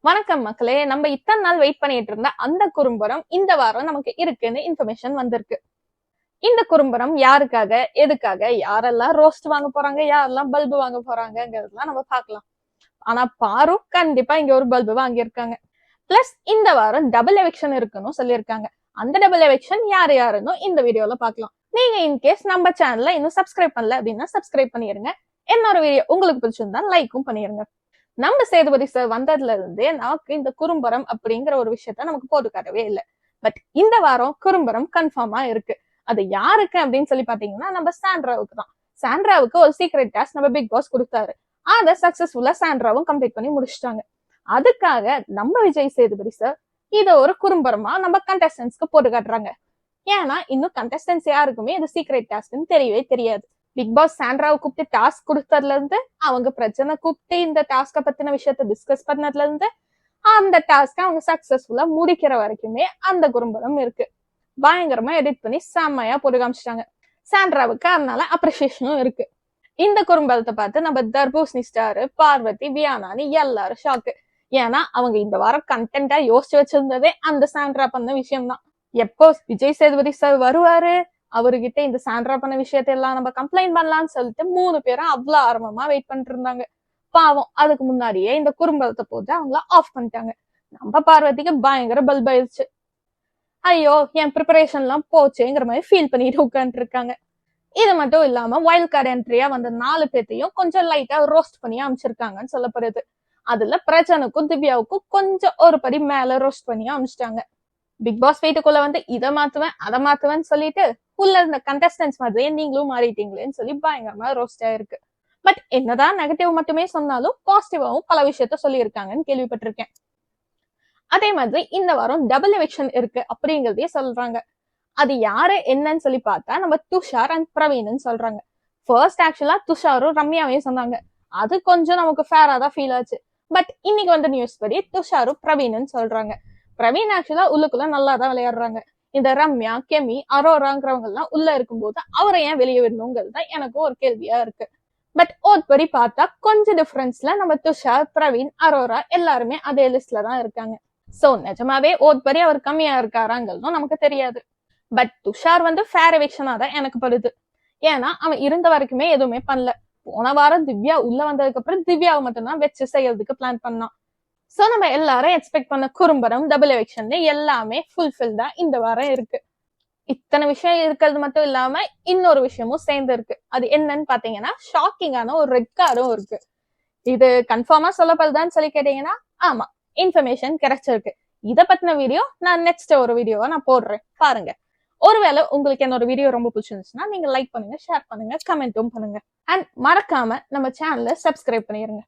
வணக்கம் மக்களே. நம்ம இத்தனை நாள் வெயிட் பண்ணிட்டு இருந்த அந்த குறும்படம் இந்த வாரம் நமக்கு இருக்குன்னு இன்ஃபர்மேஷன் வந்திருக்கு. இந்த குறும்படம் யாருக்காக, எதுக்காக, யாரெல்லாம் ரோஸ்ட் வாங்க போறாங்க, யாரெல்லாம் பல்பு வாங்க போறாங்கிறதுலாம் நம்ம பார்க்கலாம். ஆனா பாரு கண்டிப்பா இங்க ஒரு பல்பு வாங்கியிருக்காங்க. பிளஸ் இந்த வாரம் டபுள் எவிக்ஷன் இருக்குன்னு சொல்லியிருக்காங்க. அந்த டபுள் எவிக்ஷன் யாருன்னு இந்த வீடியோல பார்க்கலாம். நீங்க இன்கேஸ் நம்ம சேனல்ல இன்னும் சப்ஸ்கிரைப் பண்ணல அப்படின்னா சப்ஸ்கிரைப் பண்ணிருங்க. என்னோட வீடியோ உங்களுக்கு பிடிச்சிருந்தா லைக்கும் பண்ணிருங்க. நம்ம சேதுபதி சார் வந்ததுல இருந்தே நமக்கு இந்த குறும்படம் அப்படிங்கிற ஒரு விஷயத்த நமக்கு போட்டு காட்டவே இல்லை. பட் இந்த வாரம் குறும்படம் கன்ஃபார்மா இருக்கு. அது யாருக்கு அப்படின்னு சொல்லி பாத்தீங்கன்னா நம்ம சாண்ட்ராவுக்கு தான். சாண்ட்ராவுக்கு ஒரு சீக்ரெட் டாஸ்க் நம்ம பிக் பாஸ் கொடுத்தாரு. அதை சக்சஸ்ஃபுல்லா சாண்ட்ராவும் கம்ப்ளீட் பண்ணி முடிச்சிட்டாங்க. அதுக்காக நம்ம விஜய் சேதுபதி சார் இதை ஒரு குறும்படமா நம்ம கண்டஸ்டன்ஸ்க்கு போட்டு காட்டுறாங்க. ஏன்னா இன்னும் கண்டஸ்டன்ஸ் யாருக்குமே இது சீக்ரெட் டாஸ்க்னு தெரியவே தெரியாது. பிக் பாஸ் சாண்ட்ராவை கூப்பிட்டு டாஸ்க் கொடுத்ததுல இருந்து, அவங்க பிரச்சனை கூப்பிட்டு இந்த டாஸ்க பத்தின விஷயத்த டிஸ்கஸ் பண்ணதுல இருந்து, அந்த டாஸ்க அவங்க சக்சஸ்ஃபுல்லா முடிக்கிற வரைக்குமே அந்த குறும்படம் இருக்கு. பயங்கரமா எடிட் பண்ணி செம்மையா போட்டு காமிச்சிட்டாங்க. சாண்ட்ராவுக்கு அதனால அப்ரிசியேஷனும் இருக்கு. இந்த குறும்படத்தை பார்த்து நம்ம தர்பூசணி ஸ்டாரு, பார்வதி, வியானானி எல்லாரும் ஷாக்கு. ஏன்னா அவங்க இந்த வாரம் கண்டென்ட்டா யோசிச்சு வச்சிருந்ததே அந்த சாண்ட்ரா பண்ண விஷயம் தான். எப்போ விஜய் சேதுபதி சார் வருவாரு, அவர்கிட்ட இந்த சாண்ட்ரா பண்ண விஷயத்தையெல்லாம் நம்ம கம்ப்ளைண்ட் பண்ணலாம்னு சொல்லிட்டு 3 பேரும் அவ்வளவு ஆர்வமா வெயிட் பண்ணிட்டு இருந்தாங்க. பாவம் அதுக்கு முன்னாடியே இந்த குறும்படத்தை போட்டு அவங்கள ஆஃப் பண்ணிட்டாங்க. நம்ம பார்வதிக்கு பயங்கர பல்ப் ஆயிடுச்சு. ஐயோ என் ப்ரிப்பரேஷன் எல்லாம் போச்சேங்கிற மாதிரி ஃபீல் பண்ணிட்டு உட்காந்துட்டு இருக்காங்க. இது மட்டும் இல்லாம வைல்ட் கார்டு என்ட்ரியா வந்த 4 பேர்த்தையும் கொஞ்சம் லைட்டா ரோஸ்ட் பண்ணி அமைச்சிருக்காங்கன்னு சொல்லப்படுது. அதுல பிரச்சனைக்கும் திவ்யாவுக்கும் கொஞ்சம் ஒரு படி மேல ரோஸ்ட் பண்ணி அமைச்சிட்டாங்க. பிக் பாஸ் வீட்டுக்குள்ள வந்து இதை மாத்துவேன் அதை மாத்துவேன்னு சொல்லிட்டு உள்ள இருந்த கண்டஸ்டன்ஸ் மாதிரியே நீங்களும் மாறிட்டீங்களேன்னு சொல்லி பயங்கரமா ரோஸ்ட் ஆயிருக்கு. பட் என்னதான் நெகட்டிவ் மட்டுமே சொன்னாலும் பாசிட்டிவாவும் பல விஷயத்த சொல்லியிருக்காங்கன்னு கேள்விப்பட்டிருக்கேன். அதே மாதிரி இந்த வாரம் டபுள் எவிக்ஷன் இருக்கு அப்படிங்கிறதே சொல்றாங்க. அது யாரு என்னன்னு சொல்லி பார்த்தா நம்ம துஷார் அண்ட் பிரவீன் சொல்றாங்க. ஃபர்ஸ்ட் ஆக்சுவலா துஷாரும் ரம்யாவையும் சொன்னாங்க. அது கொஞ்சம் நமக்கு ஃபேரா தான் ஃபீல் ஆச்சு. பட் இன்னைக்கு வந்து நியூஸ் படி துஷாரும் பிரவீன் சொல்றாங்க. பிரவீன் ஆக்சுவலா உள்ளுக்குள்ள நல்லாதான் விளையாடுறாங்க. இந்த ரம்யா, கெமி, அரோராங்கிறவங்க எல்லாம் உள்ள இருக்கும்போது அவரை ஏன் வெளியே விடணுங்கிறது தான் எனக்கு ஒரு கேள்வியா இருக்கு. பட் ஓட்படி பார்த்தா கொஞ்சம் டிஃபரன்ஸ்ல நம்ம துஷார், பிரவீன், அரோரா எல்லாருமே அதே லிஸ்ட்ல தான் இருக்காங்க. சோ நிஜமாவே ஓட்படி அவர் கம்மியா இருக்காராங்கிறதும் நமக்கு தெரியாது. பட் துஷார் வந்து ஃபேர் எவிக்ஷனா தான் எனக்கு படுது. ஏன்னா அவன் இருந்த வரைக்குமே எதுவுமே பண்ணல. போன வாரம் திவ்யா உள்ள வந்ததுக்கு அப்புறம் திவ்யாவை மட்டும்தான் வச்சு செய்யறதுக்கு பிளான் பண்ணான். சோ நம்ம எல்லாரும் எக்ஸ்பெக்ட் பண்ண குறும்படம் டபுள் எவிக்ஷன் எல்லாமே ஃபுல்ஃபில்டா இந்த வாரம் இருக்கு. இத்தனை விஷயம் இருக்கிறது மட்டும் இல்லாம இன்னொரு விஷயமும் சேர்ந்து இருக்கு. அது என்னன்னு பாத்தீங்கன்னா ஷாக்கிங்கான ஒரு ரெட் கார்டும் இருக்கு. இது கன்ஃபார்மா சொல்லப்படுதான்னு சொல்லி கேட்டீங்கன்னா ஆமா, இன்ஃபர்மேஷன் கிடைச்சிருக்கு. இதை பத்தின வீடியோ நான் நெக்ஸ்ட் ஒரு வீடியோவா நான் போடுறேன், பாருங்க. ஒருவேளை உங்களுக்கு என்னோட வீடியோ ரொம்ப பிடிச்சிருந்துச்சுன்னா நீங்க லைக் பண்ணுங்க, ஷேர் பண்ணுங்க, கமெண்ட்டும் பண்ணுங்க. அண்ட் மறக்காம நம்ம சேனலை சப்ஸ்கிரைப் பண்ணிருங்க.